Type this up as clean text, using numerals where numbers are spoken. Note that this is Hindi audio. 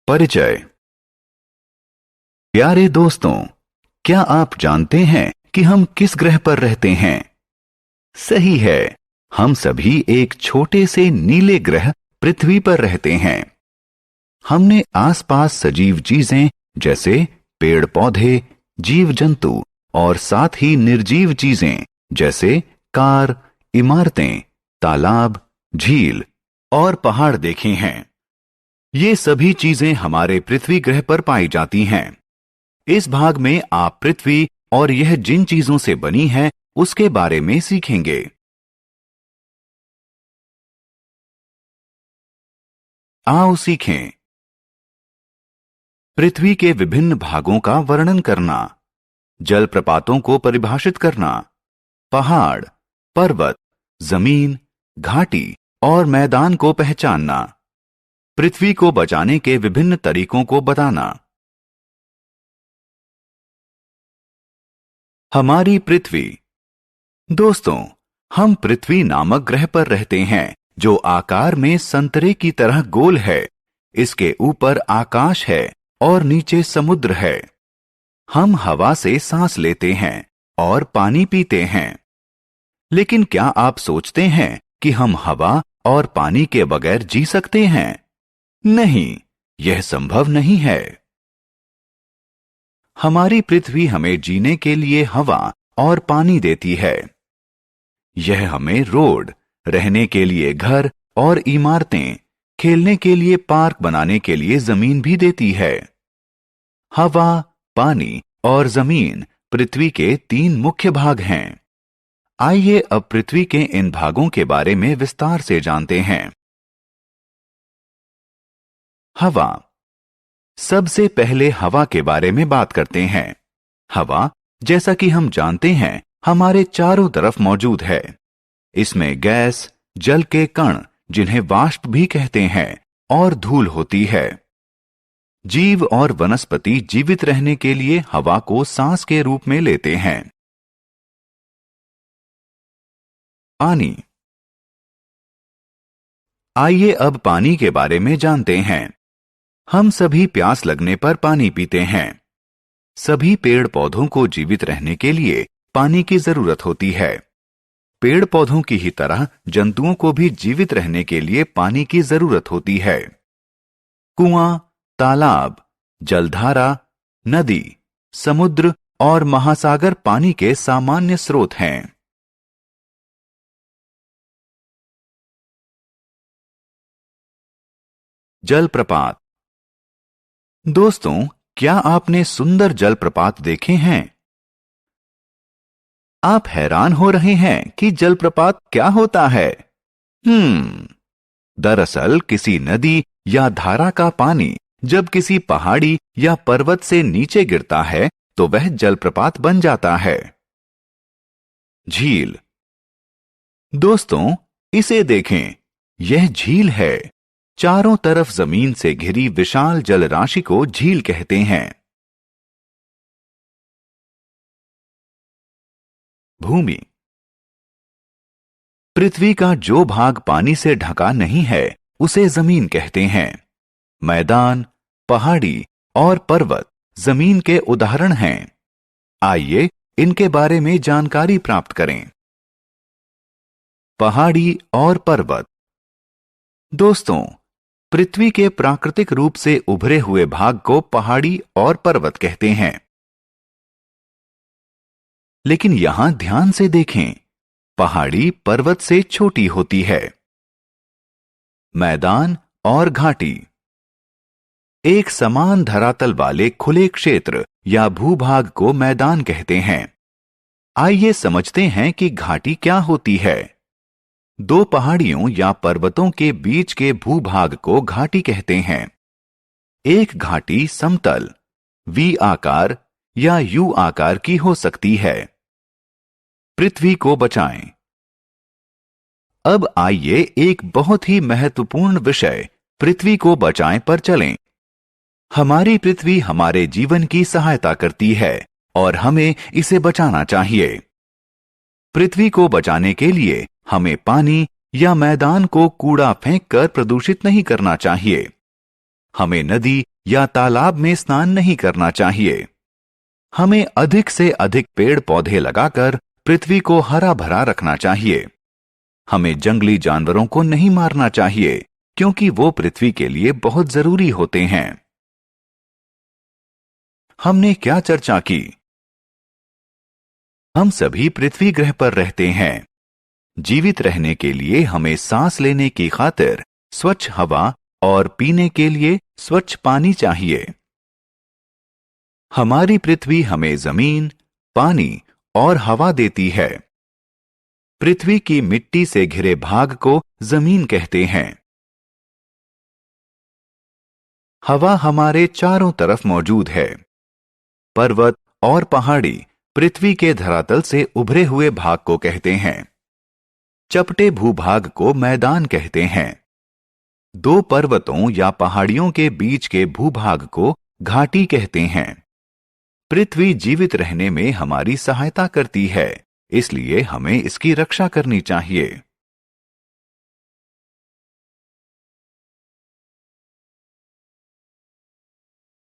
परिचय। प्यारे दोस्तों, क्या आप जानते हैं कि हम किस ग्रह पर रहते हैं? सही है, हम सभी एक छोटे से नीले ग्रह पृथ्वी पर रहते हैं। हमने आसपास सजीव चीजें जैसे पेड़ पौधे, जीव जंतु और साथ ही निर्जीव चीजें जैसे कार, इमारतें, तालाब, झील और पहाड़ देखे हैं। ये सभी चीजें हमारे पृथ्वी ग्रह पर पाई जाती हैं। इस भाग में आप पृथ्वी और यह जिन चीजों से बनी है उसके बारे में सीखेंगे। आओ सीखें। पृथ्वी के विभिन्न भागों का वर्णन करना, जलप्रपातों को परिभाषित करना, पहाड़, पर्वत, जमीन, घाटी और मैदान को पहचानना, पृथ्वी को बचाने के विभिन्न तरीकों को बताना। हमारी पृथ्वी। दोस्तों, हम पृथ्वी नामक ग्रह पर रहते हैं जो आकार में संतरे की तरह गोल है। इसके ऊपर आकाश है और नीचे समुद्र है। हम हवा से सांस लेते हैं और पानी पीते हैं। लेकिन क्या आप सोचते हैं कि हम हवा और पानी के बगैर जी सकते हैं? नहीं, यह संभव नहीं है। हमारी पृथ्वी हमें जीने के लिए हवा और पानी देती है। यह हमें रोड, रहने के लिए घर और इमारतें, खेलने के लिए पार्क बनाने के लिए जमीन भी देती है। हवा, पानी और जमीन पृथ्वी के 3 मुख्य भाग हैं। आइए अब पृथ्वी के इन भागों के बारे में विस्तार से जानते हैं। हवा। सबसे पहले हवा के बारे में बात करते हैं। हवा, जैसा कि हम जानते हैं, हमारे चारों तरफ मौजूद है। इसमें गैस, जल के कण जिन्हें वाष्प भी कहते हैं और धूल होती है। जीव और वनस्पति जीवित रहने के लिए हवा को सांस के रूप में लेते हैं। पानी। आइए अब पानी के बारे में जानते हैं। हम सभी प्यास लगने पर पानी पीते हैं। सभी पेड़ पौधों को जीवित रहने के लिए पानी की जरूरत होती है। पेड़ पौधों की ही तरह जंतुओं को भी जीवित रहने के लिए पानी की जरूरत होती है। कुआं, तालाब, जलधारा, नदी, समुद्र और महासागर पानी के सामान्य स्रोत हैं। जलप्रपात। दोस्तों, क्या आपने सुंदर जलप्रपात देखे हैं? आप हैरान हो रहे हैं कि जलप्रपात क्या होता है? दरअसल किसी नदी या धारा का पानी जब किसी पहाड़ी या पर्वत से नीचे गिरता है तो वह जलप्रपात बन जाता है। झील। दोस्तों, इसे देखें, यह झील है। चारों तरफ जमीन से घिरी विशाल जल राशि को झील कहते हैं। भूमि। पृथ्वी का जो भाग पानी से ढका नहीं है उसे जमीन कहते हैं। मैदान, पहाड़ी और पर्वत जमीन के उदाहरण हैं। आइए इनके बारे में जानकारी प्राप्त करें। पहाड़ी और पर्वत। दोस्तों, पृथ्वी के प्राकृतिक रूप से उभरे हुए भाग को पहाड़ी और पर्वत कहते हैं। लेकिन यहां ध्यान से देखें, पहाड़ी पर्वत से छोटी होती है। मैदान और घाटी। एक समान धरातल वाले खुले क्षेत्र या भूभाग को मैदान कहते हैं। आइए समझते हैं कि घाटी क्या होती है। 2 पहाड़ियों या पर्वतों के बीच के भूभाग को घाटी कहते हैं। एक घाटी समतल, वी आकार या यू आकार की हो सकती है। पृथ्वी को बचाएं। अब आइए एक बहुत ही महत्वपूर्ण विषय पृथ्वी को बचाएं पर चलें। हमारी पृथ्वी हमारे जीवन की सहायता करती है और हमें इसे बचाना चाहिए। पृथ्वी को बचाने के लिए हमें पानी या मैदान को कूड़ा फेंककर प्रदूषित नहीं करना चाहिए। हमें नदी या तालाब में स्नान नहीं करना चाहिए। हमें अधिक से अधिक पेड़ पौधे लगाकर पृथ्वी को हरा भरा रखना चाहिए। हमें जंगली जानवरों को नहीं मारना चाहिए, क्योंकि वो पृथ्वी के लिए बहुत जरूरी होते हैं। हमने क्या चर्चा की? हम सभी पृथ्वी ग्रह पर रहते हैं। जीवित रहने के लिए हमें सांस लेने की खातिर स्वच्छ हवा और पीने के लिए स्वच्छ पानी चाहिए। हमारी पृथ्वी हमें जमीन, पानी और हवा देती है। पृथ्वी की मिट्टी से घिरे भाग को जमीन कहते हैं। हवा हमारे चारों तरफ मौजूद है। पर्वत और पहाड़ी पृथ्वी के धरातल से उभरे हुए भाग को कहते हैं। चपटे भूभाग को मैदान कहते हैं। दो पर्वतों या पहाड़ियों के बीच के भूभाग को घाटी कहते हैं। पृथ्वी जीवित रहने में हमारी सहायता करती है, इसलिए हमें इसकी रक्षा करनी चाहिए।